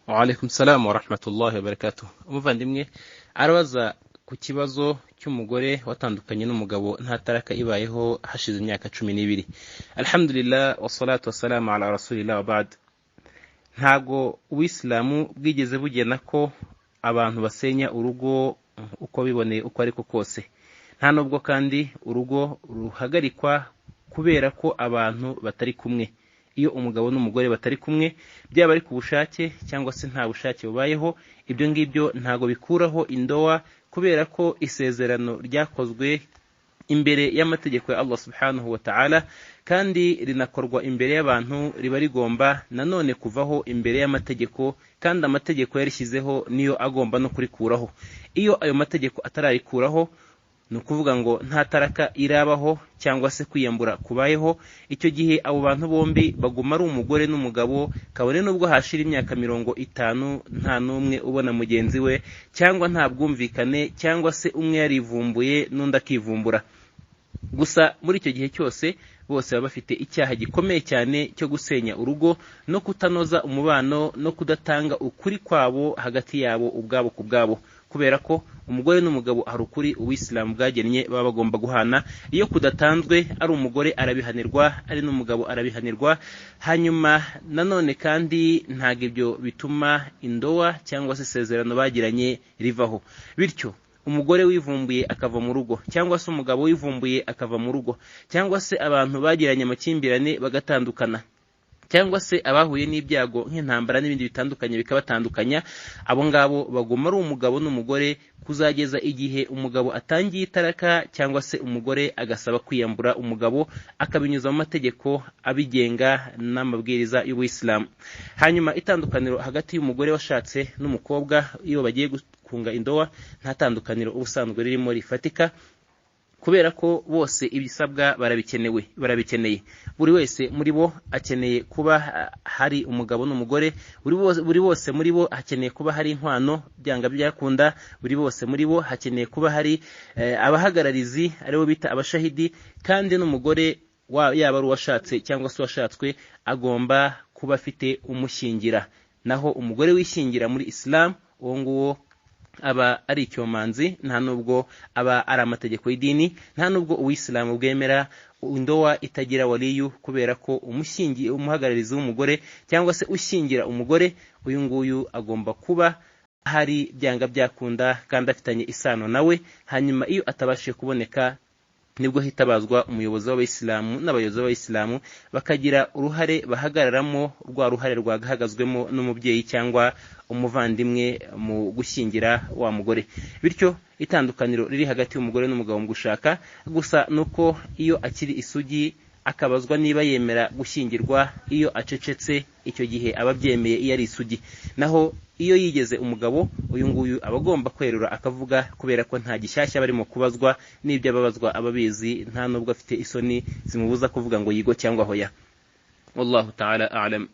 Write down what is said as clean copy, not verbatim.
Wa alaikum salam wa rahmatullahi wa barakatuh. Umuvandimwe arabaza ku kibazo cy'umugore watandukanye n'umugabo nta taraka ibayeho hashize imyaka 12. Alhamdulillah wassalatu wassalamu ala rasulillah wa ba'd. Ntago uislamu bwigeze bugena ko abantu basenya urugo uko biboneye uko ariko kose. Nta nubwo kandi urugo ruhagarikwa kubera ko abantu batari kumwe. Iyo umugabo n'umugore batari kumwe byaba ari ku bushake cyangwa se nta bushake bubayeho, ibyo ngibyo ntago bikuraho indoa, kubera ko isezerano ryakozwe imbere y'amategeko ya Allah subhanahu wa ta'ala, kandi rinakorwa imbere y'abantu, riba rigomba nanone kuvaho imbere y'amategeko, kandi amategeko yarishyizeho niyo agomba no kurikuraho. Iyo ayo mategeko atararikuraho, nukuvuga ngo nta taraka irabaho cyangwa se kwiyambura kubayeho, icyo gihe abo bantu bombi baguma ari umugore n'umugabo, kabone nubwo hashira imyaka 50 nta numwe ubona mugenzi we, cyangwa nta bwumvikane, cyangwa se umwe yarivumbuye n'undi akivumbura. Gusa muri icyo gihe cyose bose baba bafite icyaha gikomeye cyane cyo gusenya urugo no kutanoza umubano no kudatanga ukuri kwabo hagati yabo ubwabo ku bwabo, kubera ko umugore n'umugabo hari ukuri uw'islamu bwagennye baba bagomba guhana. Iyo kudatanzwe ari umugore arabihanirwa, ari n'umugabo arabihanirwa. Hanyuma nanone kandi ntago ibyo bituma indoa cyangwa se isezerano bagiranye rivaho. Bityo umugore wivumbuye akava mu rugo, cyangwa se umugabo wivumbuye akava mu rugo, cyangwa se abantu bagiranye amakimbirane bagatandukana, cyangwa se abahuye n'ibyago nk'intambara n'ibindi bitandukanye bikabatandukanya, abo ngabo bagoma ari umugabo n'umugore kuzageza igihe umugabo atangiye itaraka, cyangwa se umugore agasaba kwiyambura umugabo akabinyuza mu mategeko abigenga n'amabwiriza y'Ubuislamu. Hanyuma itandukaniro hagati y'umugore washatse n'umukobwa iyo bagiye kunga indoa, nta tandukaniro ubusanzwe ririmo rifatika, kubera ko bose ibisabwa barabikeneye. Buri wese muri bo akeneye kuba hari umugabo n'umugore, buri bose muri bo akeneye kuba hari inkwano byanga byakunda, buri bose muri bo hakeneye kuba hari abahagararizi aribo bita abashahidi, kandi n'umugore yaba ari uwashatse cyangwa se washatswe agomba kuba afite umushyingira. Naho umugore wishyingira muri Islam uwo nguwo aba ari icyomanzi, nta nubwo aba ari amategeko y'idini, nta nubwo uw'islamu bwemera indoa itagira waliyu, kubera ko umuhagararizi w'umugore cyangwa se ushyingira umugore, uyu nguyu agomba kuba hari byanga byakunda kandi afitanye isano nawe. Hanyuma iyo atabashije kuboneka nibwo hitabazwa umuyobozi w'abayisilamu n'abayobozi b'abayisilamu bakagira uruhare bahagararamo, rwa ruhare rwagahagazwemo n'umubyeyi cyangwa umuvandimwe mu gushyingira wa mugore. Bityo itandukaniro riri hagati y'umugore n'umugabo mu gushaka gusa nuko iyo akiri isugi akabazwa niba yemera gushyingirwa, iyo acecetse icyo gihe ababyemeye iyo ari isugi. Naho iyo yigeze umugabo, uyu nguyu abagomba kwerura akavuga, kubera ko nta gishyashya barimo kubazwa, n'ibyo ababazwa ababizi, nta nubwo afite isoni zimubuza kuvuga ngo yigo cyangwa hoya. Wallahu ta'ala a'lam.